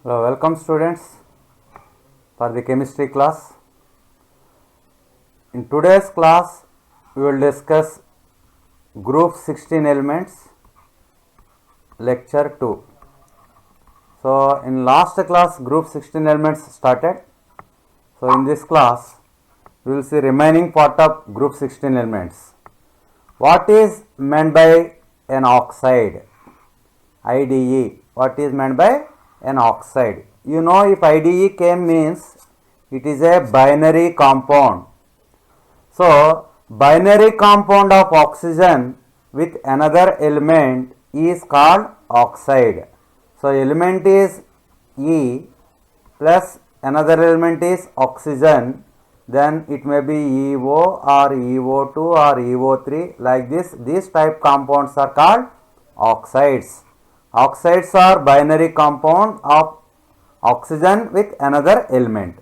Hello, welcome students for the chemistry class. In today's class, we will discuss group 16 elements, lecture 2. So, in last class, group 16 elements started. So, in this class, we will see remaining part of group 16 elements. What is meant by an oxide? IDE. What is meant by an oxide? You know, if IDE came means it is a binary compound. So, binary compound of oxygen with another element is called oxide. So, element is E plus another element is oxygen, then it may be EO or EO2 or EO3, like this. These type compounds are called oxides. Oxides are binary compound of oxygen with another element.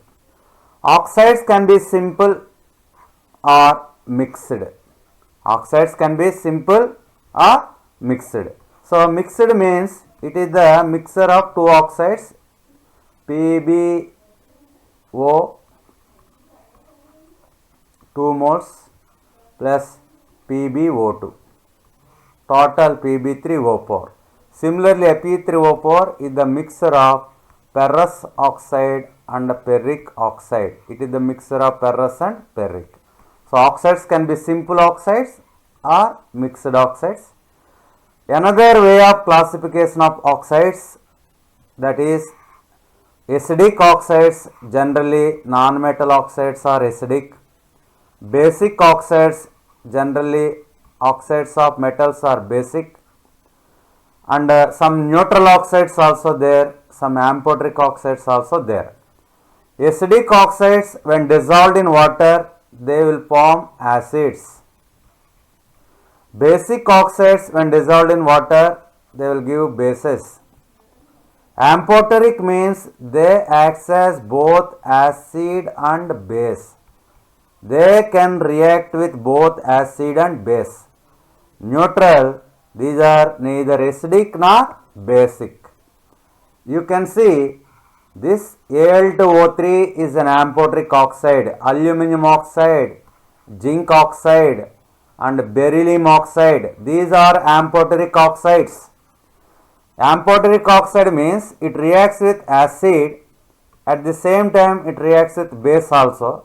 Oxides can be simple or mixed. Oxides can be simple or mixed. So, mixed means it is the mixture of two oxides, PbO 2 moles plus PbO2, total Pb3O4. Similarly, Pe3O4 is the mixture of ferrous oxide and ferric oxide. It is the mixture of ferrous and ferric. So, oxides can be simple oxides or mixed oxides. Another way of classification of oxides, that is acidic oxides, generally non-metal oxides are acidic. Basic oxides, generally oxides of metals are basic. And some neutral oxides also there, some amphoteric oxides also there. Acidic oxides, when dissolved in water, they will form acids. Basic oxides, when dissolved in water, they will give bases. Amphoteric means they act as both acid and base. They can react with both acid and base. Neutral, these are neither acidic nor basic. You can see this Al2O3 is an amphoteric oxide, aluminum oxide, zinc oxide and beryllium oxide. These are amphoteric oxides. Amphoteric oxide means it reacts with acid, at the same time it reacts with base also.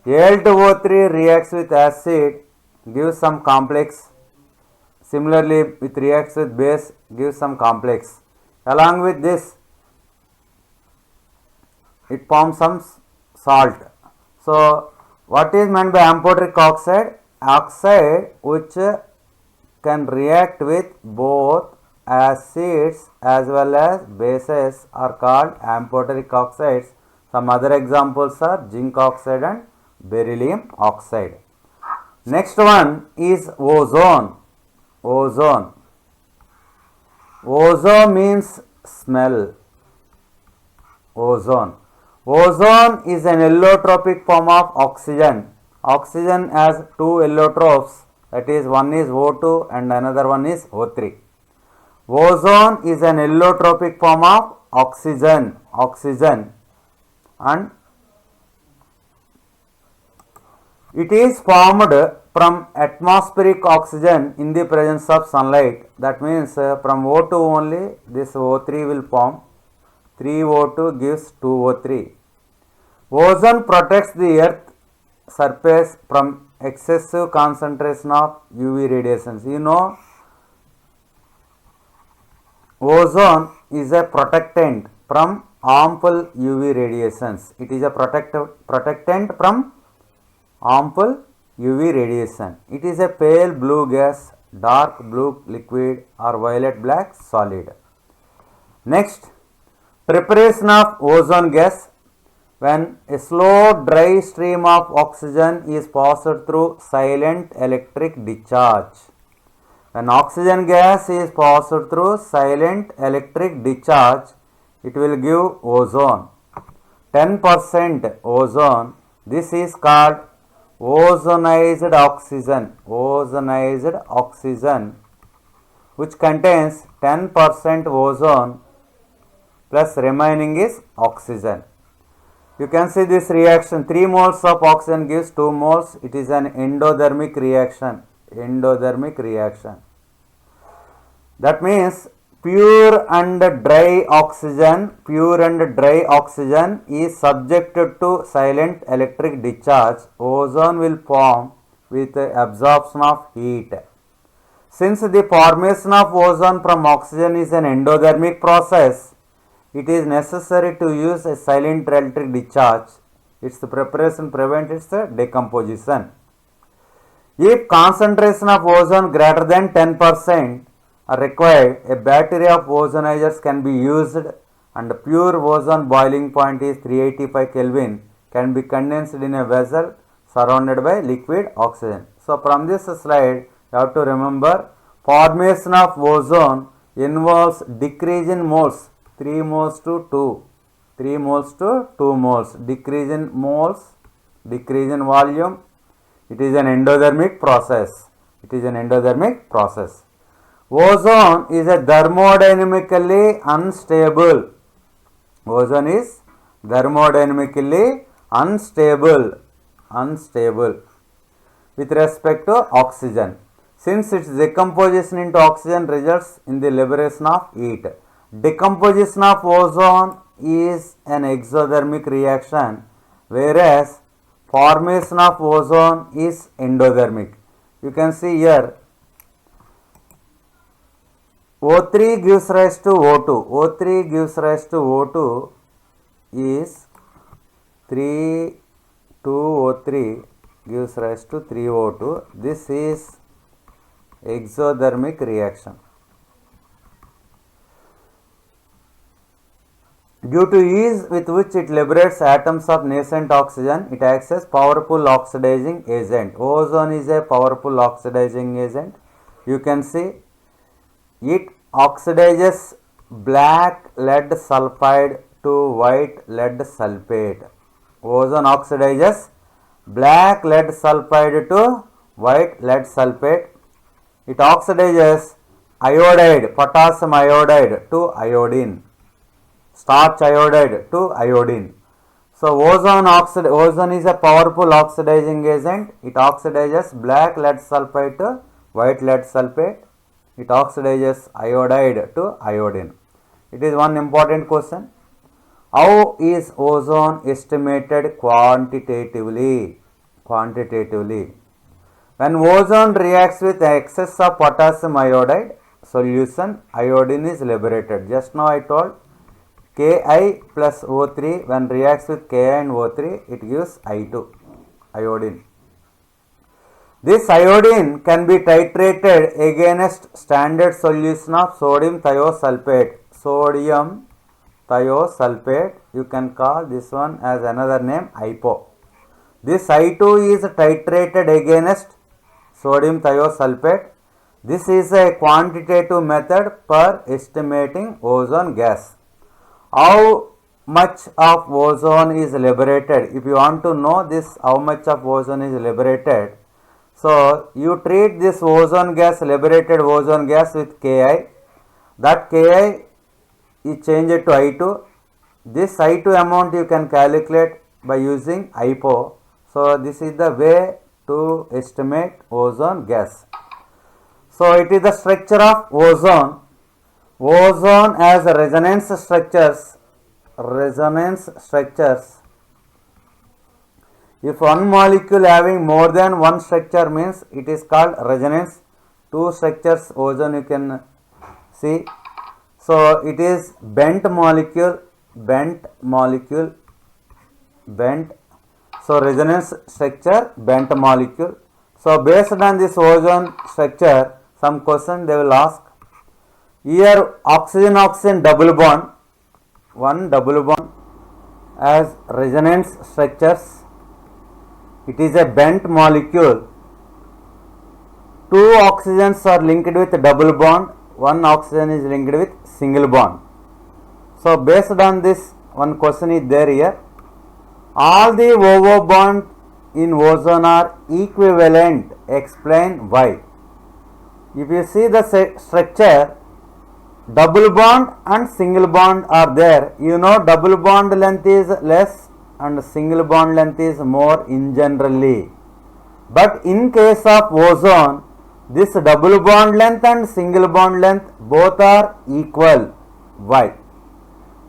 Al2O3 reacts with acid, gives some complex. Similarly, it reacts with base, gives some complex. Along with this, it forms some salt. So, what is meant by amphoteric oxide? Oxide which can react with both acids as well as bases are called amphoteric oxides. Some other examples are zinc oxide and beryllium oxide. Next one is ozone. Ozone. Ozone means smell. Ozone. Ozone is an allotropic form of oxygen. Oxygen has two allotropes, that is, one is O2 and another one is O3. Ozone is an allotropic form of oxygen. And it is formed from atmospheric oxygen in the presence of sunlight. That means from O2 only this O3 will form. 3O2 gives 2O3. Ozone protects the earth surface from excessive concentration of UV radiations. You know, ozone is a protectant from harmful UV radiations. It is a protectant from harmful UV radiation. It is a pale blue gas, dark blue liquid or violet black solid. Next, preparation of ozone gas. When a slow dry stream of oxygen is passed through silent electric discharge. When oxygen gas is passed through silent electric discharge, it will give ozone. 10% ozone. This is called ozonized oxygen. Ozonized oxygen, which contains 10% ozone plus remaining is oxygen. You can see this reaction, 3 moles of oxygen gives 2 moles. It is an endothermic reaction. Endothermic reaction. That means pure and dry oxygen is subjected to silent electric discharge. Ozone will form with absorption of heat. Since the formation of ozone from oxygen is an endothermic process, it is necessary to use a silent electric discharge. Its preparation prevents its decomposition. If concentration of ozone greater than 10% are required, a battery of ozonizers can be used, and pure ozone boiling point is 385 Kelvin, can be condensed in a vessel surrounded by liquid oxygen. So from this slide you have to remember, formation of ozone involves decrease in moles, 3 moles to 2, 3 moles to 2 moles, decrease in moles, decrease in volume. It is an endothermic process. It is an endothermic process. Ozone is a thermodynamically unstable. Ozone is thermodynamically unstable with respect to oxygen, since its decomposition into oxygen results in the liberation of heat. Decomposition of ozone is an exothermic reaction, whereas formation of ozone is endothermic. You can see here, O3 gives rise to O2. O3 gives rise to O2 is 3, 2O3 gives rise to 3O2. This is exothermic reaction. Due to ease with which it liberates atoms of nascent oxygen, it acts as powerful oxidizing agent. Ozone is a powerful oxidizing agent. You can see it oxidizes black lead sulfide to white lead sulfate. Ozone oxidizes black lead sulfide to white lead sulfate. It oxidizes iodide, potassium iodide to iodine, starch iodide to iodine. So ozone is a powerful oxidizing agent. It oxidizes black lead sulfide to white lead sulfate. It oxidizes iodide to iodine. It is one important question. How is ozone estimated quantitatively? When ozone reacts with excess of potassium iodide solution, iodine is liberated. Just now I told Ki plus O3, when reacts with Ki and O3, it gives I2, iodine. This iodine can be titrated against standard solution of sodium thiosulfate. Sodium thiosulfate, you can call this one as another name IPO. This I2 is titrated against sodium thiosulfate. This is a quantitative method for estimating ozone gas. How much of ozone is liberated? If you want to know this, how much of ozone is liberated, so you treat this ozone gas, liberated ozone gas with Ki. That Ki is changed to I2. This I2 amount you can calculate by using IPO. So this is the way to estimate ozone gas. So it is the structure of ozone. Ozone has resonance structures. If one molecule having more than one structure means it is called resonance. Two structures ozone you can see. So it is bent molecule. So resonance structure, bent molecule. So based on this ozone structure, some question they will ask. Here oxygen double bond, one double bond as resonance structures. It is a bent molecule. Two oxygens are linked with double bond, one oxygen is linked with single bond. So based on this, one question is there here. All the OO bonds in ozone are equivalent. Explain why. If you see the structure, double bond and single bond are there. You know, double bond length is less and single bond length is more in generally. But in case of ozone, this double bond length and single bond length both are equal. Why?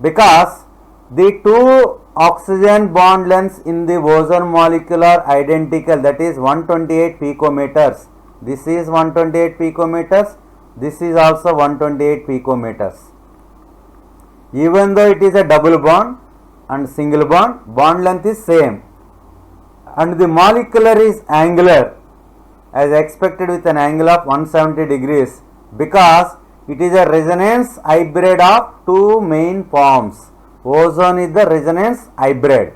Because the two oxygen bond lengths in the ozone molecule are identical, that is 128 picometers. This is 128 picometers, this is also 128 picometers. Even though it is a double bond and single bond, bond length is same. And the molecular is angular as expected with an angle of 170 degrees because it is a resonance hybrid of two main forms. Ozone is the resonance hybrid.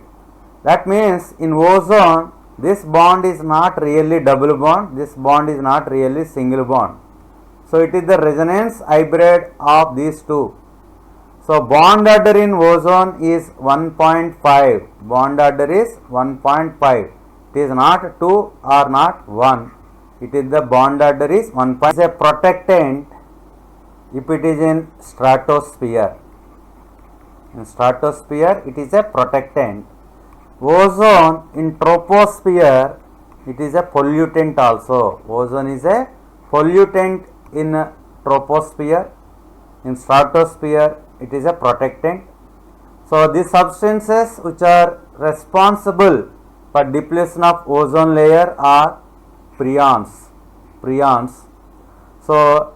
That means in ozone this bond is not really double bond, this bond is not really single bond. So it is the resonance hybrid of these two. So bond order in ozone is 1.5. Bond order is 1.5. It is not 2 or not 1. It is the bond order is 1. It is a protectant if it is in stratosphere. In stratosphere it is a protectant. Ozone in troposphere it is a pollutant also. Ozone is a pollutant in troposphere. In stratosphere it is a protectant. So these substances which are responsible for depletion of ozone layer are prions. So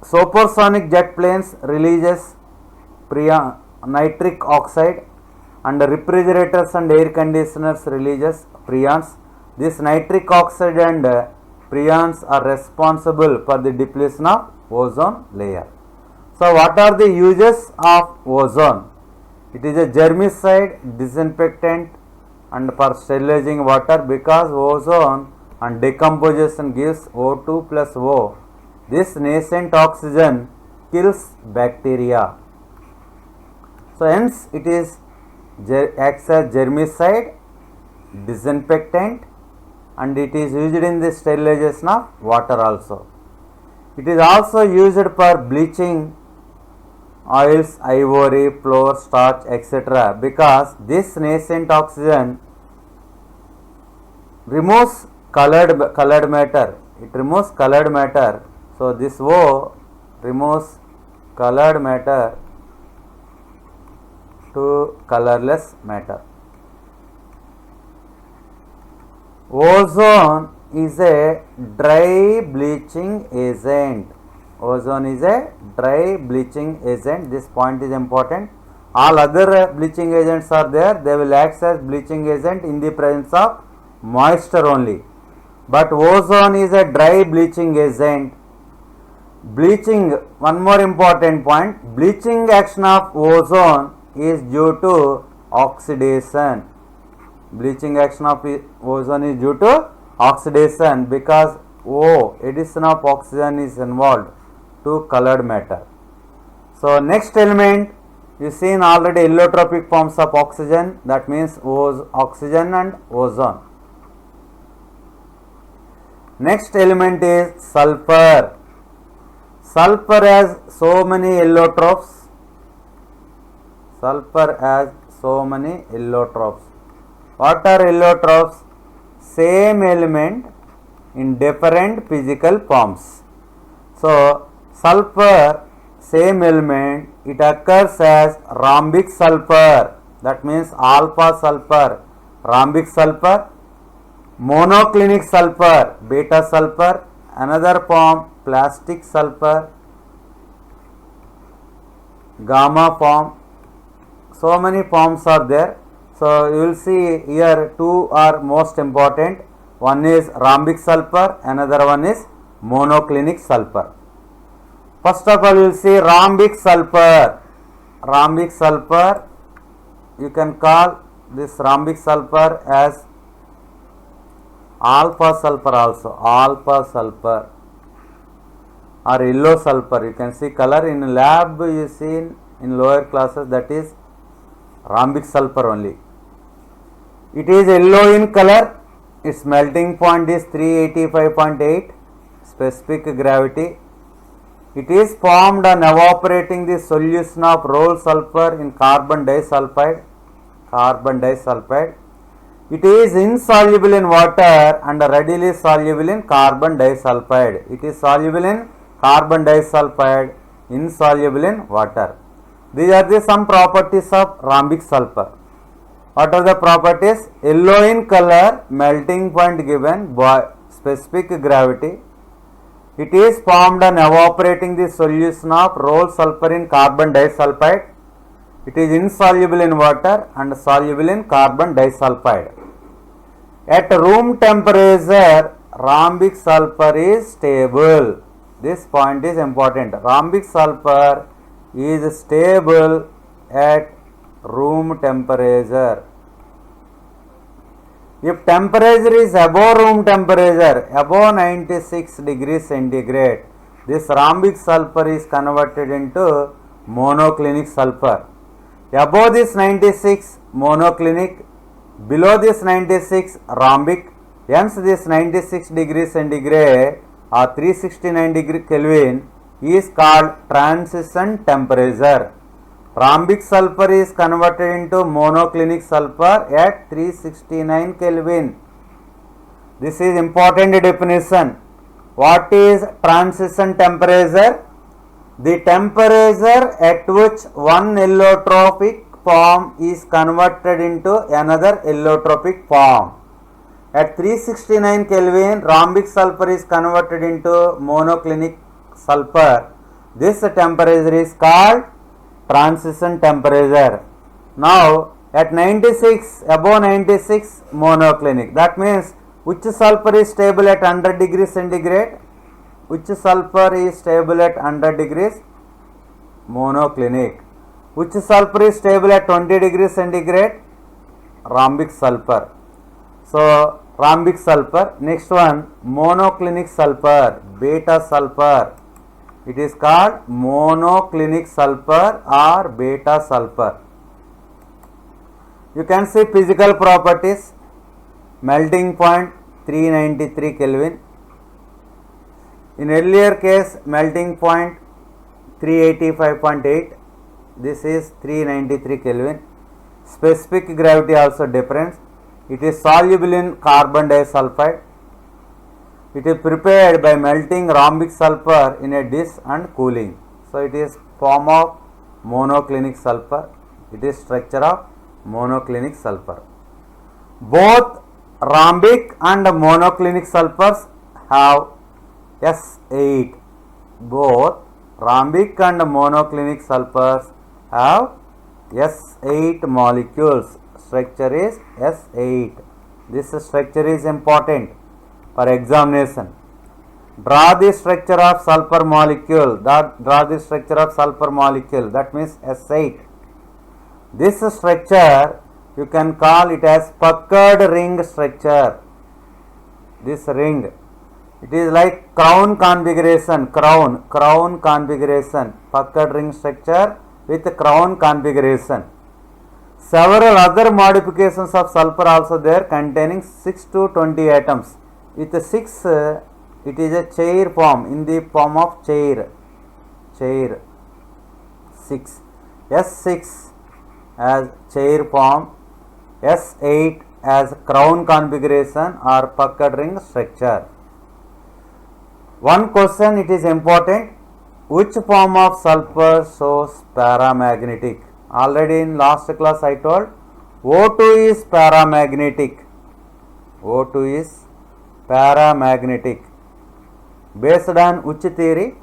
supersonic jet planes releases nitric oxide and refrigerators and air conditioners releases prions. This nitric oxide and prions are responsible for the depletion of ozone layer. So what are the uses of ozone? It is a germicide, disinfectant and for sterilizing water because ozone and decomposition gives O2 plus O. This nascent oxygen kills bacteria. So hence it is acts as germicide, disinfectant and it is used in the sterilization of water also. It is also used for bleaching oils, ivory, flour, starch, etc. because this nascent oxygen removes colored matter. It removes colored matter. So this O removes colored matter to colorless matter. Ozone is a dry bleaching agent. Ozone is a dry bleaching agent. This point is important. All other bleaching agents are there. They will act as bleaching agent in the presence of moisture only. But ozone is a dry bleaching agent. Bleaching, one more important point, bleaching action of ozone is due to oxidation. Bleaching action of ozone is due to oxidation because addition of oxygen is involved to colored matter. So next element, you seen already allotropic forms of oxygen, that means oxygen and ozone. Next element is sulfur. Sulfur has so many allotropes. Sulfur has so many allotropes. What are allotropes? Same element in different physical forms. So sulfur, same element, it occurs as rhombic sulfur, that means alpha sulfur, rhombic sulfur, monoclinic sulfur, beta sulfur, another form plastic sulfur, gamma form. So many forms are there. So you will see here two are most important. One is rhombic sulfur, another one is monoclinic sulfur. First of all, you will see rhombic sulfur. Rhombic sulfur, you can call this rhombic sulfur as alpha sulfur also, alpha sulfur or yellow sulfur. You can see color in lab, you see in lower classes, that is rhombic sulfur only. It is yellow in color. Its melting point is 385.8 specific gravity. It is formed on evaporating the solution of rolled sulfur in carbon disulfide. It is insoluble in water and readily soluble in carbon disulfide. It is soluble in carbon disulfide, insoluble in water. These are the some properties of rhombic sulfur. What are the properties? Yellow in color, melting point given, specific gravity. It is formed on evaporating the solution of rolled sulfur in carbon disulfide. It is insoluble in water and soluble in carbon disulfide. At room temperature, rhombic sulfur is stable. This point is important. Rhombic sulfur is stable at room temperature. If temperature is above room temperature, above 96 degrees centigrade, this rhombic sulfur is converted into monoclinic sulfur. Above this 96, monoclinic, below this 96, rhombic. Hence this 96 degrees centigrade or 369 degree Kelvin is called transition temperature. Rhombic sulfur is converted into monoclinic sulfur at 369 Kelvin. This is important definition. What is transition temperature? The temperature at which one allotropic form is converted into another allotropic form. At 369 Kelvin, rhombic sulfur is converted into monoclinic sulfur. This temperature is called transition temperature. Now at 96, above 96, monoclinic. That means which sulfur is stable at 100 degrees centigrade? Which sulfur is stable at 100 degrees? Monoclinic. Which sulfur is stable at 20 degrees centigrade? Rhombic sulfur. So rhombic sulfur. Next one, monoclinic sulfur, beta sulfur. It is called monoclinic sulfur or beta sulfur. You can see physical properties. Melting point 393 Kelvin. In earlier case, melting point 385.8. This is 393 Kelvin. Specific gravity also difference. It is soluble in carbon disulfide. It is prepared by melting rhombic sulfur in a dish and cooling. So it is form of monoclinic sulfur. It is structure of monoclinic sulfur. Both rhombic and monoclinic sulfurs have S8. Both rhombic and monoclinic sulfurs have S8 molecules. Structure is S8. This structure is important for examination. Draw the structure of sulfur molecule. Draw the structure of sulfur molecule. That means S8. This structure you can call it as puckered ring structure. This ring. It is like crown configuration, crown configuration, puckered ring structure with crown configuration. Several other modifications of sulfur also there containing 6 to 20 atoms. With 6, it is a chair form, in the form of chair. 6. S6 as chair form, S8 as crown configuration or puckered ring structure. One question, it is important. Which form of sulfur shows paramagnetic? Already in last class I told O2 is paramagnetic. O2 is paramagnetic. Based on which theory?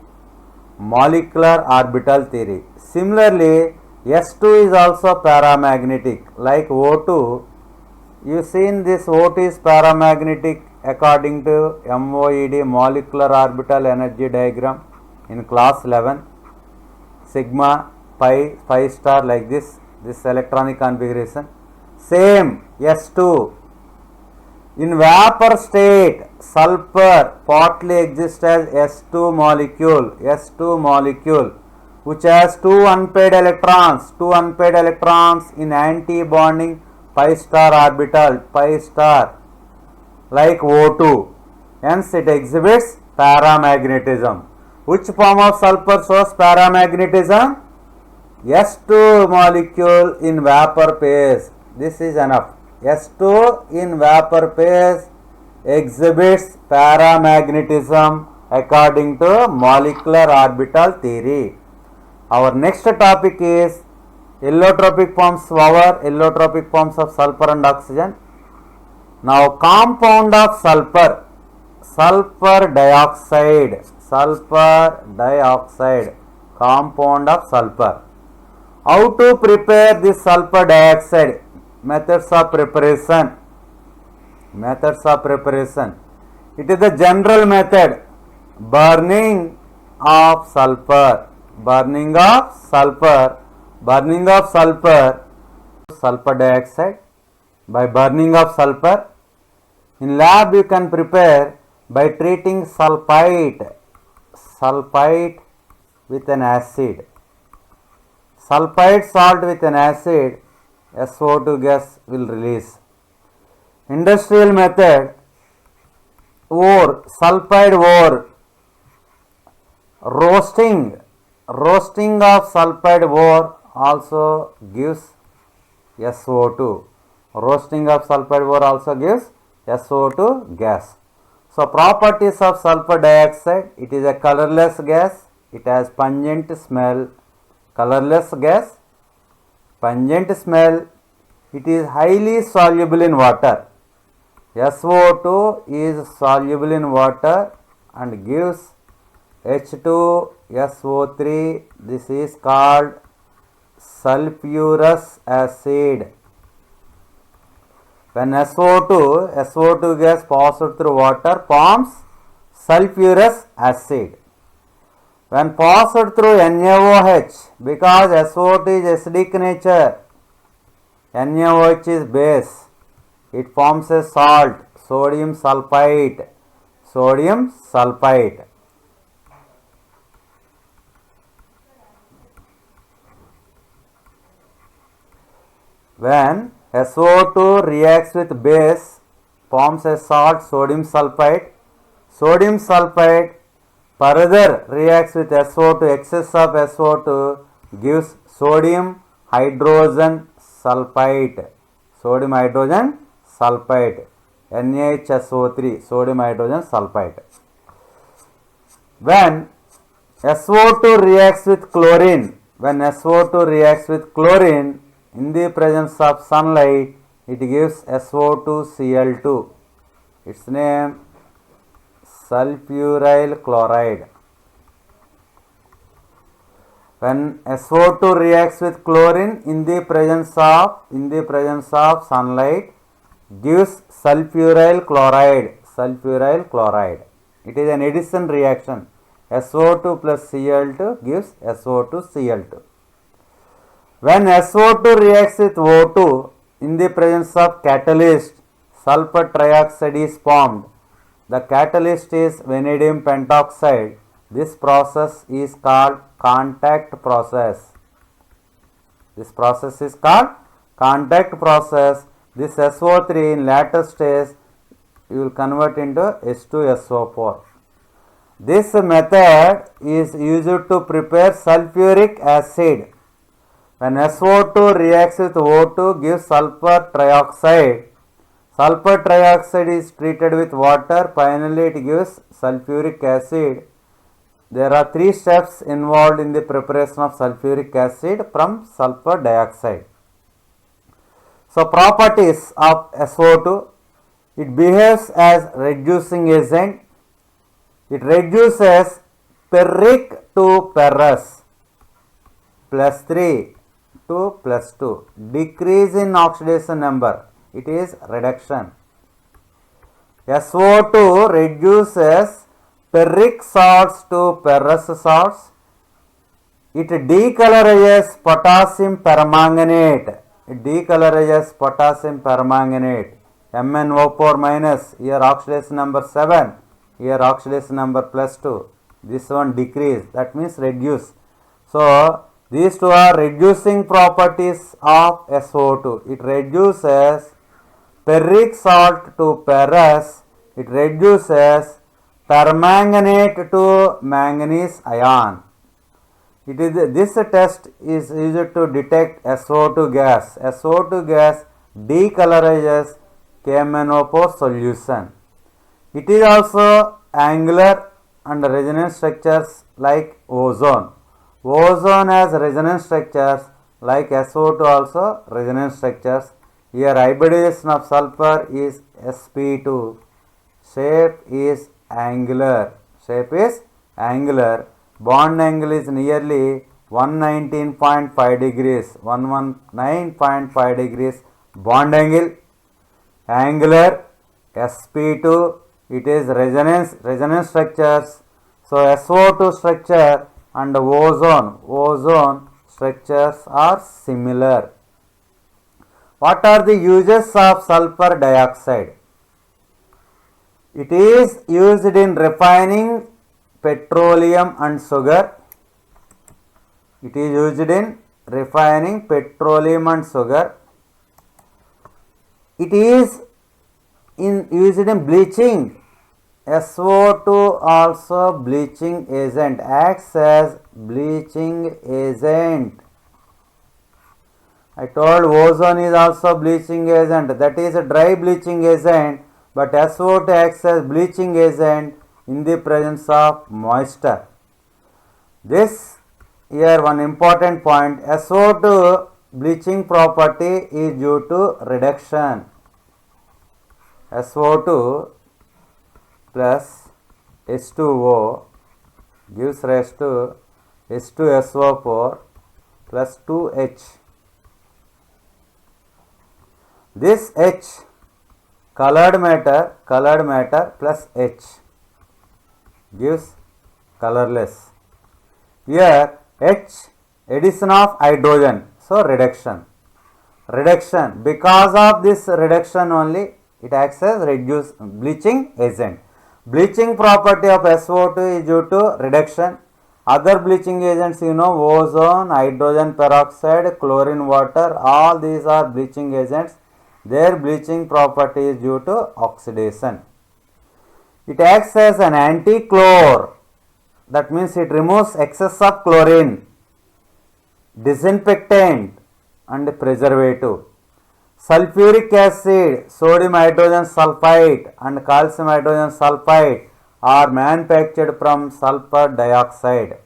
Molecular orbital theory. Similarly, S2 is also paramagnetic like O2. You seen this O2 is paramagnetic according to MOED, molecular orbital energy diagram, in class 11. Sigma, pi star, like this electronic configuration. Same S2. In vapor state, sulfur partly exists as S2 molecule, which has two unpaired electrons in anti-bonding pi star orbital, like O2. Hence it exhibits paramagnetism. Which form of sulfur shows paramagnetism? S2 molecule in vapor phase. This is enough. S2 in vapor phase exhibits paramagnetism according to molecular orbital theory. Our next topic is allotropic forms of sulfur and oxygen. Now compound of sulfur, sulfur dioxide, compound of sulfur. How to prepare this sulfur dioxide? Methods of preparation. It is the general method. Burning of sulfur, sulfur dioxide. By burning of sulfur, in lab you can prepare by treating sulfite with an acid. Sulfite salt with an acid, SO2 gas will release. Industrial method, sulfide ore, roasting of sulfide ore also gives SO2. Roasting of sulfide ore also gives SO2 gas. So properties of sulfur dioxide, it is a colorless gas, it has pungent smell, it is highly soluble in water. SO2 is soluble in water and gives H2SO3. This is called sulfurous acid. When SO2 gas passed through water forms sulfurous acid. When passed through NaOH, because SO2 is acidic nature, NaOH is base, it forms a salt, sodium sulfite. When SO2 reacts with base, forms a salt, sodium sulfite. Sodium sulfite further reacts with SO2, excess of SO2 gives sodium hydrogen sulfite, NaHSO3, sodium hydrogen sulfite. When SO2 reacts with chlorine, in the presence of sunlight, it gives SO2Cl2. Its name sulfuryl chloride. When SO2 reacts with chlorine in the presence of sunlight, gives sulfuryl chloride. It is an addition reaction. SO2 plus Cl2 gives SO2Cl2. When SO2 reacts with O2 in the presence of catalyst, sulfur trioxide is formed. The catalyst is vanadium pentoxide. This process is called contact process. This SO3 in later stage you will convert into H2SO4. This method is used to prepare sulfuric acid. When SO2 reacts with O2 gives sulfur trioxide. Sulfur trioxide is treated with water. Finally, it gives sulfuric acid. There are 3 steps involved in the preparation of sulfuric acid from sulfur dioxide. So, properties of SO2. It behaves as reducing agent. It reduces ferric to ferrous, +3 to +2. Decrease in oxidation number. It is reduction. SO2 reduces ferric salts to ferrous salts. It decolorizes potassium permanganate. MnO4 minus. Here oxidation number 7. Here oxidation number +2. This one decrease. That means reduce. So these two are reducing properties of SO2. It reduces ferric salt to ferrous. It reduces permanganate to manganese ion. This test is used to detect SO2 gas. SO2 gas decolorizes KMnO4 solution. It is also angular and resonance structures like ozone. Ozone has resonance structures like SO2 also resonance structures. Here hybridization of sulfur is sp2. Shape is angular. Bond angle is nearly 119.5 degrees. 119.5 degrees bond angle. Angular sp2. It is resonance structures. So SO2 structure and ozone structures are similar. What are the uses of sulfur dioxide? It is used in refining petroleum and sugar. It is used in refining petroleum and sugar. It is used in bleaching. SO2 also bleaching agent, acts as bleaching agent. I told ozone is also bleaching agent, that is a dry bleaching agent, but SO2 acts as bleaching agent in the presence of moisture. This here one important point, SO2 bleaching property is due to reduction. SO2 plus H2O gives rise to H2SO4 plus 2H. This H colored matter plus H gives colorless. Here H addition of hydrogen, so reduction. Because of this reduction only it acts as bleaching agent. Bleaching property of SO2 is due to reduction. Other bleaching agents ozone, hydrogen peroxide, chlorine water, all these are bleaching agents. Their bleaching property is due to oxidation. It acts as an anti-chlor, that means it removes excess of chlorine, disinfectant and preservative. Sulfuric acid, sodium hydrogen sulfide and calcium hydrogen sulfide are manufactured from sulfur dioxide.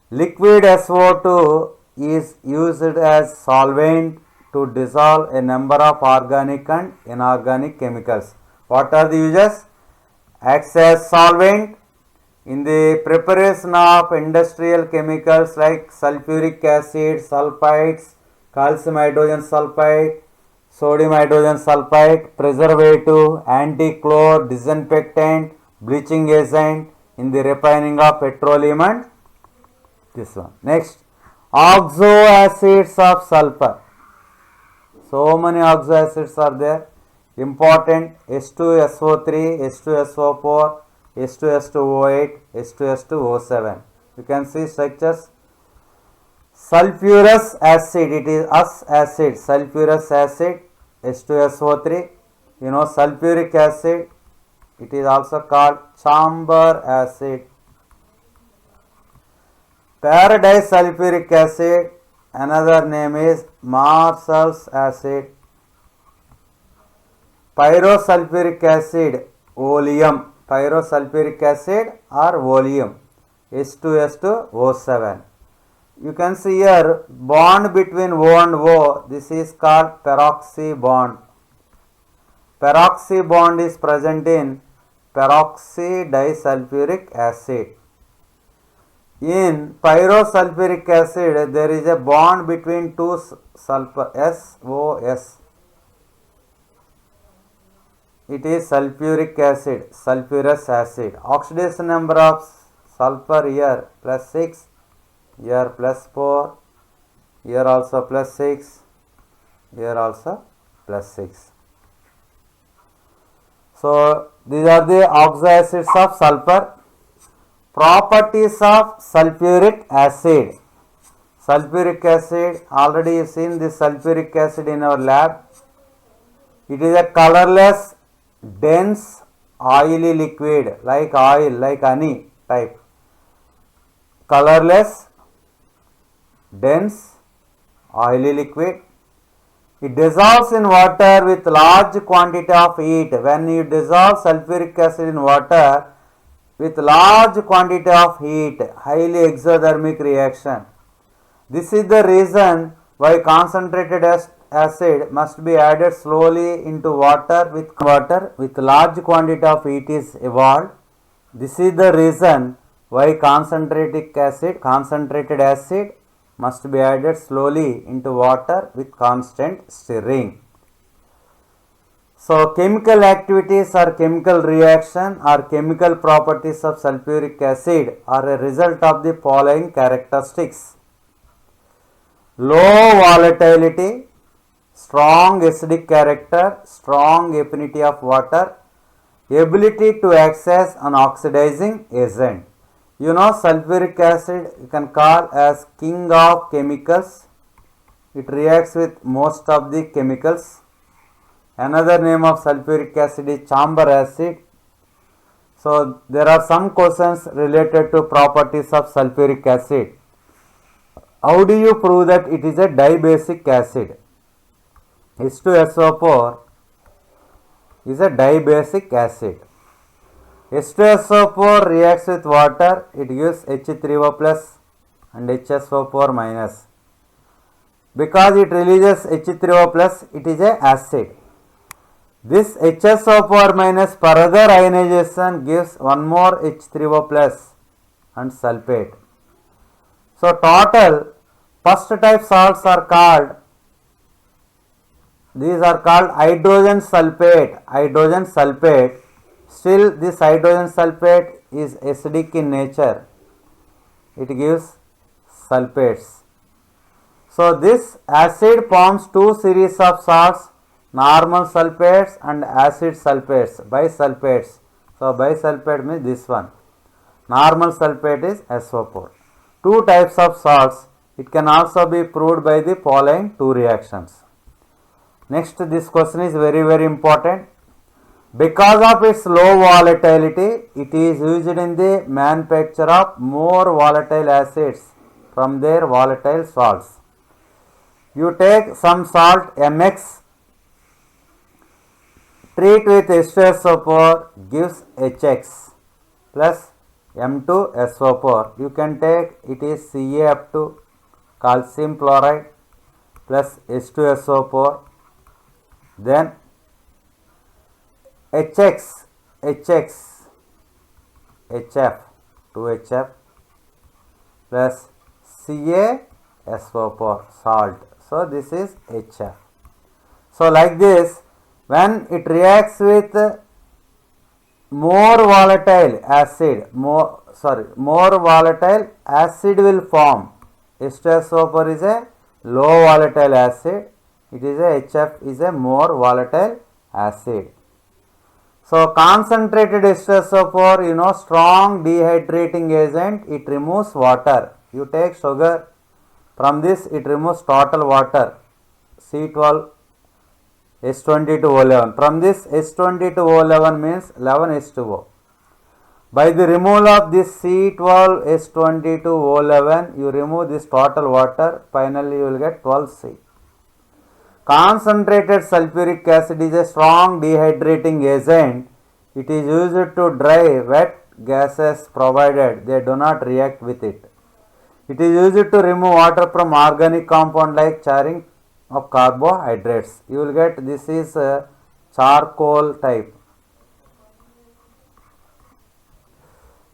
Liquid SO2 is used as solvent to dissolve a number of organic and inorganic chemicals. What are the uses? Acts as solvent in the preparation of industrial chemicals like sulfuric acid, sulfides, calcium hydrogen sulfide, sodium hydrogen sulfide, preservative, anti-chlor, disinfectant, bleaching agent in the refining of petroleum and this one. Next, oxo acids of sulfur. So many oxo acids are there. Important H2SO3, H2SO4, H2S2O8, H2S2O7. You can see structures. Sulfurous acid, it is acid, sulfurous acid, H2SO3. Sulfuric acid, it is also called chamber acid. Paradise sulfuric acid, another name is Marshall's acid. Pyrosulfuric acid, oleum, pyrosulfuric acid or oleum, H2S2O7. You can see here bond between O and O, this is called peroxy bond. Peroxy bond is present in peroxy disulfuric acid. In pyrosulfuric acid, there is a bond between two sulfur, SOS. It is sulfuric acid, sulfurous acid. Oxidation number of sulfur here plus 6, here plus 4, here also plus 6, here also plus 6. So, these are the oxo acids of sulfur. Properties of sulfuric acid. Sulfuric acid, already you seen this sulfuric acid in our lab. It is a colorless, dense oily liquid like oil, like honey type. Colorless, dense, oily liquid. It dissolves in water with large quantity of heat. When you dissolve sulfuric acid in water with large quantity of heat, highly exothermic reaction. This is the reason why concentrated acid must be added slowly into water with large quantity of heat is evolved. This is the reason why concentrated acid must be added slowly into water with constant stirring. So, chemical activities or chemical reaction or chemical properties of sulfuric acid are a result of the following characteristics: low volatility, strong acidic character, strong affinity of water, ability to act as an oxidizing agent. You know, sulfuric acid you can call as king of chemicals. It reacts with most of the chemicals. Another name of sulfuric acid is chamber acid. So, there are some questions related to properties of sulfuric acid. How do you prove that it is a dibasic acid? H2SO4 is a dibasic acid. H2SO4 reacts with water, it gives H3O plus and HSO4 minus. Because it releases H3O plus, it is a acid. This HSO4 minus further ionization gives one more H3O plus and sulfate. So, total first type salts are called, these are called hydrogen sulfate. Still this hydrogen sulfate is acidic in nature. It gives sulfates. So, this acid forms two series of salts, normal sulfates and acid sulfates, bisulfates. So, bisulfate means this one. Normal sulfate is SO4. Two types of salts. It can also be proved by the following two reactions. Next, this question is very important. Because of its low volatility, it is used in the manufacture of more volatile acids from their volatile salts. You take some salt MX, treat with H2SO4 gives HX plus M2SO4. You can take, it is Ca2 calcium chloride plus H2SO4, then HF 2HF plus CaSO4 salt. So, this is HF. So, like this, when it reacts with more volatile acid, more volatile acid will form. H2SO4 is a low volatile acid, it is a HF is a more volatile acid. So, concentrated H2SO4, you know, strong dehydrating agent, it removes water. You take sugar, from this it removes total water, C12 H22O11. From this H22O11 means 11H2O. By the removal of this C12 H22O11, you remove this total water, finally you will get 12C. Concentrated sulfuric acid is a strong dehydrating agent. It is used to dry wet gases provided they do not react with it. It is used to remove water from organic compound like charring of carbohydrates. You will get, this is charcoal type.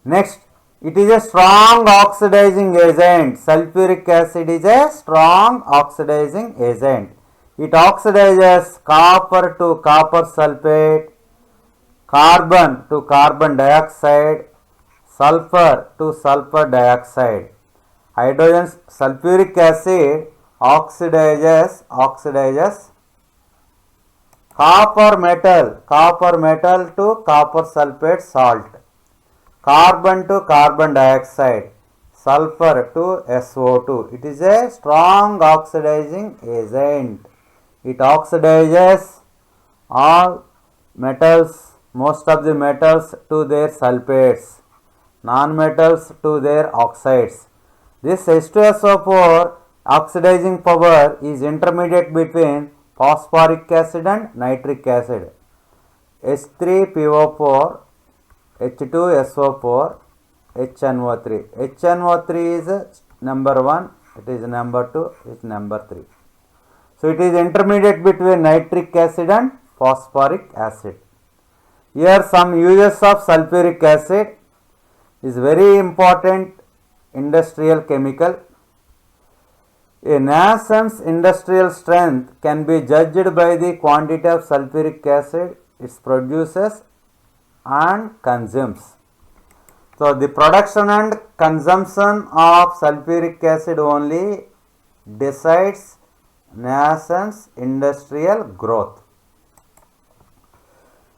Next, it is a strong oxidizing agent. Sulfuric acid is a strong oxidizing agent. It oxidizes copper to copper sulfate, carbon to carbon dioxide, sulfur to sulfur dioxide. Hydrogen sulfuric acid oxidizes copper metal to copper sulfate salt, carbon to carbon dioxide, sulfur to SO2. It is a strong oxidizing agent. It oxidizes all metals most of the metals to their sulfates, non-metals to their oxides. This H2SO4 oxidizing power is intermediate between phosphoric acid and nitric acid. H3PO4, H2SO4, HNO3. HNO3 is number 1, it is number 2, it is number 3. So it is intermediate between nitric acid and phosphoric acid. Here some uses of sulfuric acid is very important industrial chemical. A nascent's industrial strength can be judged by the quantity of sulfuric acid it produces and consumes. So the production and consumption of sulfuric acid only decides nascent's industrial growth.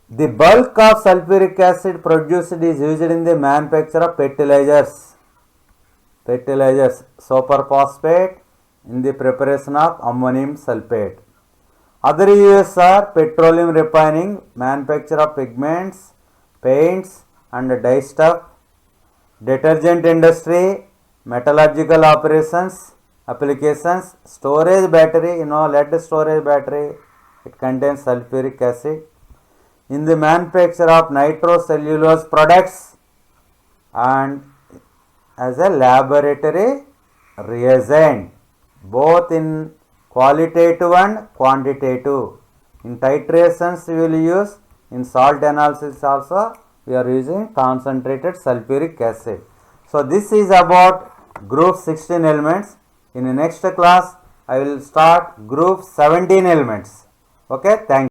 The bulk of sulfuric acid produced is used in the manufacture of fertilizers, superphosphate, in the preparation of ammonium sulfate. Other uses are petroleum refining, manufacture of pigments, paints and dyestuff, detergent industry, metallurgical operations, applications, storage battery, lead storage battery, it contains sulfuric acid. In the manufacture of nitrocellulose products and as a laboratory reagent, both in qualitative and quantitative. In titrations we will use, in salt analysis also we are using concentrated sulfuric acid. So this is about group 16 elements. In the next class I will start group 17 elements. Okay, thank you.